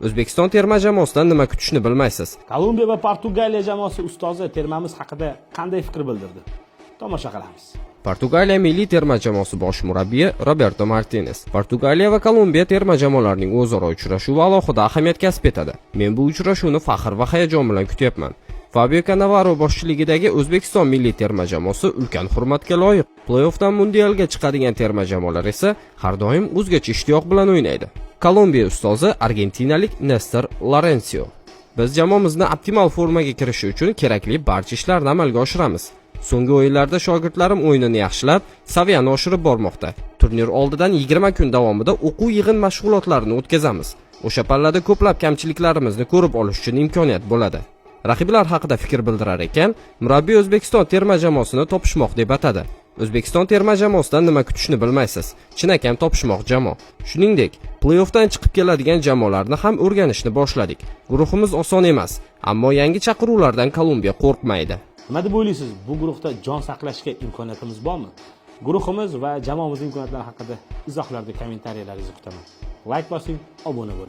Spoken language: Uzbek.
O'zbekiston terma jamoasidan nima kutishni bilmaysiz. Kolumbiya va Portugaliya jamoasi ustozi termamiz haqida qanday fikr bildirdi? Tomosha qilamiz. Portugaliya milliy terma jamoasi bosh murabbiyi Roberto Martinez. Portugaliya va Kolumbiya terma jamoalarining o'zaro uchrashuvi alohida ahamiyat kasb etadi. Men bu uchrashuvni faxr va hayajon bilan kutyapman. Fabio Cannavaro boshchiligidagi O'zbekiston milliy terma jamoasi ulkan hurmatga loyiq. Play-offdan mundialga chiqadigan terma jamoalar esa har doim o'zgacha ishtiyoq bilan o'ynaydi. Kolumbiya ustozi argentinalik Nestor Lorenzo. Biz jamoamizni optimal formaga kirishi uchun kerakli barcha ishlarni amalga oshiramiz. So'nggi o'yinlarda shogirdlarim o'yinini yaxshilab, saviyani oshirib bormoqda. Turnir oldidan 20 kun davomida o'quv yig'in mashg'ulotlarini o'tkazamiz. O'sha pallada ko'plab kamchiliklarimizni ko'rib olish uchun imkoniyat bo'ladi. Raqiblar haqida fikr bildirar ekan, murabbiy O'zbekiston terma jamoasini topishmoq deb atadi. O'zbekiston terma jamoasidan nima kutishni bilmaysiz. Chinakam topishmoq jamoa. Shuningdek, play-offdan chiqib keladigan jamoalarni ham o'rganishni boshladik. Guruhimiz oson emas, ammo yangi chaqiruvlardan Kolumbiya qo'rqmaydi. Nima deb o'ylaysiz? Bu guruhda jon saqlashga imkoniyatimiz bormi? Guruhimiz va jamoamiz imkoniyatlari haqida izohlarda kommentariyalaringizni kutaman. Like bosing, obuna bo'ling.